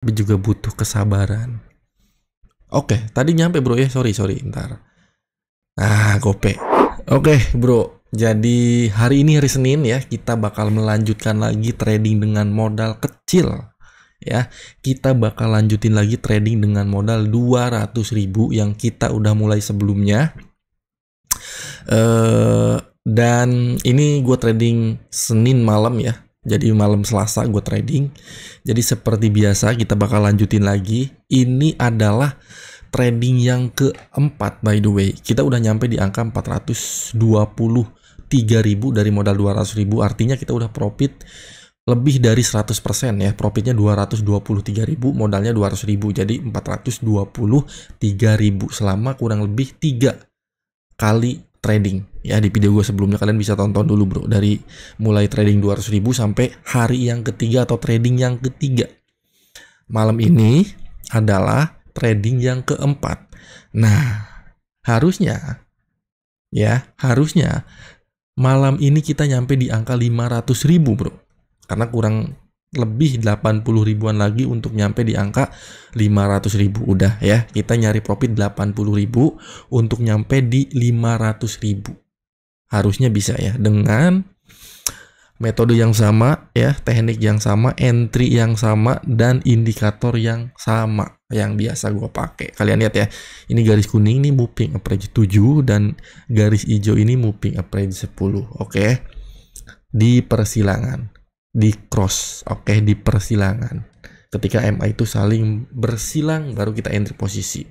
tapi juga butuh kesabaran. Oke, tadi nyampe bro ya, sorry, ntar. Gope. Oke bro, jadi hari ini hari Senin ya, kita bakal melanjutkan lagi trading dengan modal kecil. Ya, kita bakal lanjutin lagi trading dengan modal 200.000 yang kita udah mulai sebelumnya. Dan ini gue trading Senin malam ya. Jadi malam Selasa gue trading. Jadi seperti biasa kita bakal lanjutin lagi. Ini adalah trading yang keempat by the way. Kita udah nyampe di angka 423.000 dari modal 200.000. Artinya kita udah profit lebih dari 100% ya. Profitnya 223.000, modalnya 200.000. Jadi 423.000 selama kurang lebih 3 kali trading ya. Di video gue sebelumnya kalian bisa tonton dulu bro, dari mulai trading 200.000 sampai hari yang ketiga atau trading yang ketiga. Malam ini adalah trading yang keempat. Nah, harusnya malam ini kita nyampe di angka 500.000 bro, karena kurang lebih 80 ribuan lagi untuk nyampe di angka 500.000. Udah ya, kita nyari profit 80.000 untuk nyampe di 500.000. Harusnya bisa ya, dengan metode yang sama ya, teknik yang sama, entry yang sama, dan indikator yang sama yang biasa gue pakai. Kalian lihat ya, ini garis kuning ini moving average 7 dan garis hijau ini moving average 10. Oke. Di persilangan, di cross, oke, di persilangan. Ketika MA itu saling bersilang baru kita entry posisi.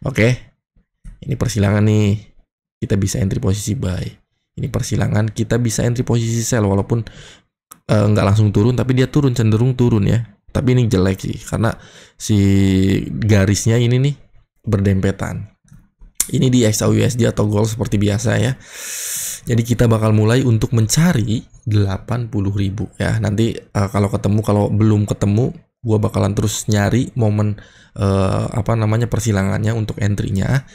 Oke. Ini persilangan nih. Kita bisa entry posisi buy. Ini persilangan, kita bisa entry posisi sell walaupun nggak langsung turun, tapi dia turun, cenderung turun ya. Tapi ini jelek sih karena si garisnya ini nih berdempetan. Ini di XAUUSD atau gold seperti biasa ya. Jadi kita bakal mulai untuk mencari 80.000 ya. Nanti kalau belum ketemu, gua bakalan terus nyari momen persilangannya untuk entry-nya.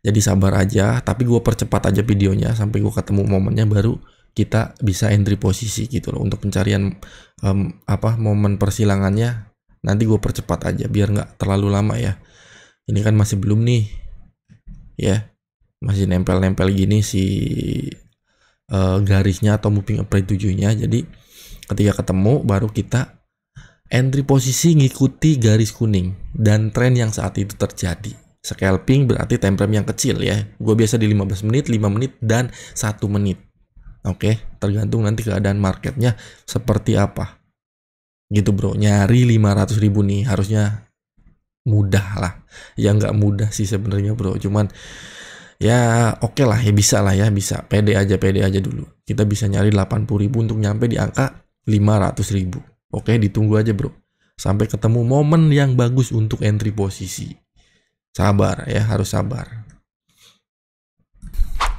Jadi sabar aja, tapi gue percepat aja videonya sampai gue ketemu momennya, baru kita bisa entry posisi gitu loh. Untuk pencarian momen persilangannya nanti gue percepat aja biar nggak terlalu lama ya. Ini kan masih belum nih ya, masih nempel-nempel gini si garisnya atau moving average 7-nya. Jadi ketika ketemu baru kita entry posisi ngikuti garis kuning dan tren yang saat itu terjadi. Scalping berarti time frame yang kecil ya. Gue biasa di 15 menit, 5 menit, dan 1 menit. Oke, tergantung nanti keadaan marketnya seperti apa. Gitu bro, nyari 500.000 nih harusnya mudah lah. Ya nggak mudah sih sebenarnya bro, cuman ya oke lah ya, bisa lah ya, bisa. Pede aja dulu. Kita bisa nyari 80.000 untuk nyampe di angka 500.000. Oke, ditunggu aja bro. Sampai ketemu momen yang bagus untuk entry posisi. Sabar ya, harus sabar.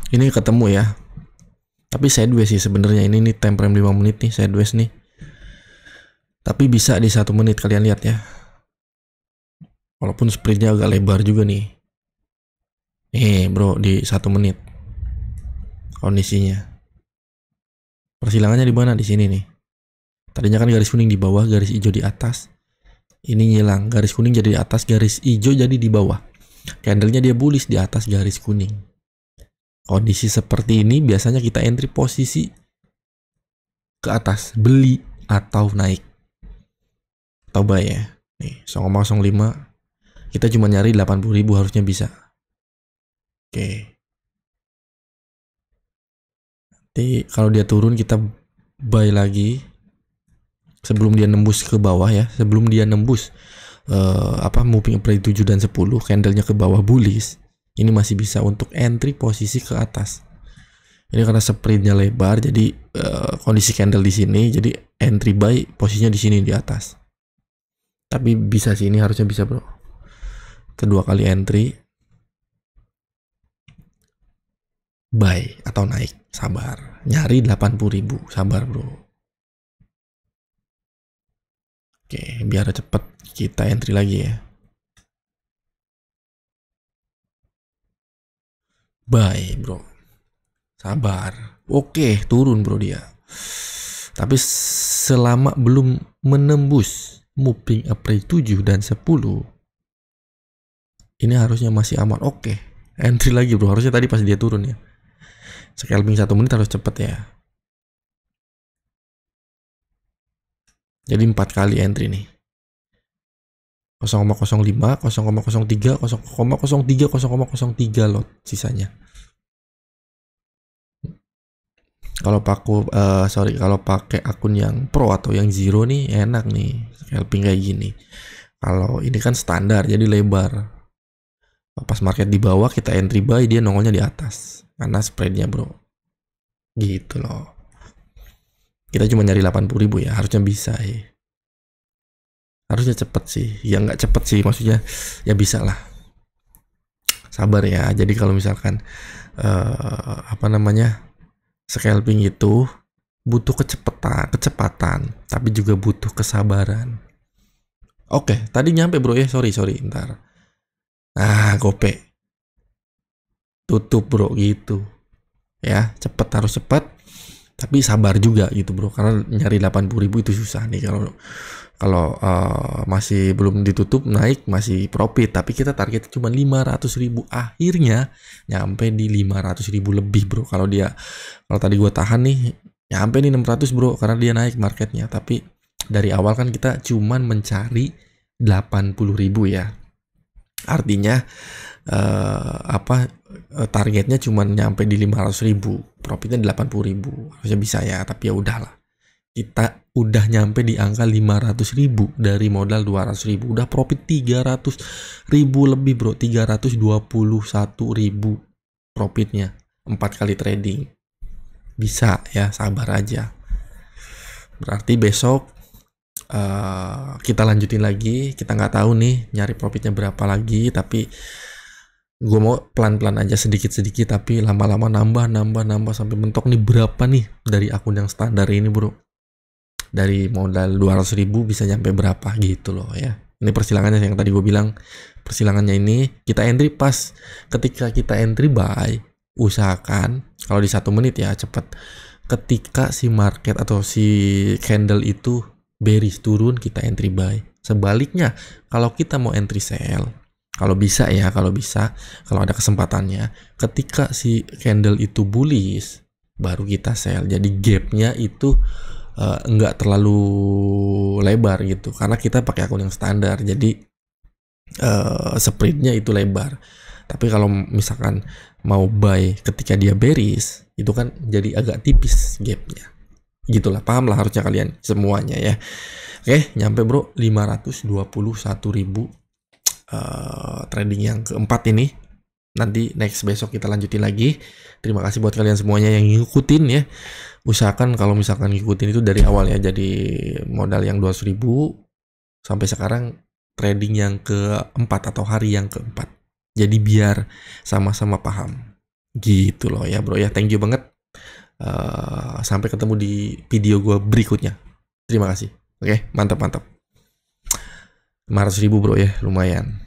Ini ketemu ya. Tapi sideways sih sebenarnya, ini nih time frame 5 menit nih, sideways nih. Tapi bisa di 1 menit, kalian lihat ya. Walaupun spreadnya agak lebar juga nih. Bro, di 1 menit. Kondisinya. Persilangannya di mana? Di sini nih. Tadinya kan garis kuning di bawah, garis hijau di atas. Ini ngilang, garis kuning jadi di atas, garis hijau jadi di bawah. Candlenya dia bullish di atas garis kuning. Kondisi seperti ini biasanya kita entry posisi ke atas, beli atau naik. Atau buy ya. Nih, 0,05. Kita cuma nyari 80.000, harusnya bisa. Oke. Nanti kalau dia turun kita buy lagi. Sebelum dia nembus ke bawah ya, sebelum dia nembus moving average 7 dan 10, candlenya ke bawah bullish, ini masih bisa untuk entry posisi ke atas. Ini karena spreadnya lebar, jadi kondisi candle di sini, jadi entry buy posisinya di sini di atas. Tapi bisa sih, ini harusnya bisa bro. Kedua kali entry buy atau naik, sabar. Nyari 80.000, sabar bro. Oke, biar cepet kita entry lagi ya. Buy bro, sabar. Oke, turun bro dia. Tapi selama belum menembus moving average 7 dan 10, ini harusnya masih aman. Oke, entry lagi bro, harusnya tadi pas dia turun ya. Scalping 1 menit harus cepet ya. Jadi 4 kali entry nih. 0,05, 0,03, 0,03, 0,03 lot sisanya. Kalau kalau pakai akun yang pro atau yang zero nih enak nih scalping kayak gini. Kalau ini kan standar jadi lebar. Pas market di bawah kita entry buy, dia nongolnya di atas karena spreadnya bro. Gitu loh. Kita cuma nyari 80.000 ya, harusnya bisa ya. Harusnya cepet sih, ya nggak cepet sih, maksudnya ya bisa lah, sabar ya. Jadi kalau misalkan scalping itu butuh kecepatan, tapi juga butuh kesabaran. Oke, tadi nyampe bro ya, sorry ntar. Nah, gope tutup bro gitu ya, harus cepet tapi sabar juga gitu bro, karena nyari 80.000 itu susah nih. Kalau masih belum ditutup naik masih profit, tapi kita target cuma 500.000, akhirnya nyampe di 500.000 lebih bro. Kalau tadi gue tahan nih nyampe nih 600 bro, karena dia naik marketnya. Tapi dari awal kan kita cuman mencari 80.000 ya, artinya targetnya cuman nyampe di 500.000, profitnya 80.000, harusnya bisa ya. Tapi ya udahlah, kita udah nyampe di angka 500.000 dari modal 200.000, udah profit 300.000 lebih bro, 321.000 profitnya 4 kali trading. Bisa ya, sabar aja. Berarti besok kita lanjutin lagi. Kita nggak tahu nih nyari profitnya berapa lagi, tapi gue mau pelan-pelan aja, sedikit-sedikit, tapi lama-lama nambah sampai mentok nih. Berapa nih dari akun yang standar ini bro, dari modal 200.000 bisa nyampe berapa gitu loh ya. Ini persilangannya yang tadi gue bilang, persilangannya ini kita entry pas ketika kita entry buy, usahakan kalau di 1 menit ya cepet. Ketika si market atau si candle itu bearish turun, kita entry buy. Sebaliknya kalau kita mau entry sell, kalau bisa kalau ada kesempatannya, ketika si candle itu bullish baru kita sell. Jadi gapnya itu nggak terlalu lebar gitu, karena kita pakai akun yang standar, jadi spreadnya itu lebar. Tapi kalau misalkan mau buy ketika dia bearish, itu kan jadi agak tipis gapnya. Gitulah, paham lah harusnya kalian semuanya ya. Oke, nyampe bro 521.000 trading yang keempat ini. Nanti next besok kita lanjutin lagi. Terima kasih buat kalian semuanya yang ngikutin ya. Usahakan kalau misalkan ngikutin itu dari awal ya. Jadi modal yang 200.000 sampai sekarang trading yang keempat atau hari yang keempat. Jadi biar sama-sama paham gitu loh ya bro ya. Thank you banget. Sampai ketemu di video gue berikutnya. Terima kasih. Oke, mantap. 500.000 bro ya, lumayan.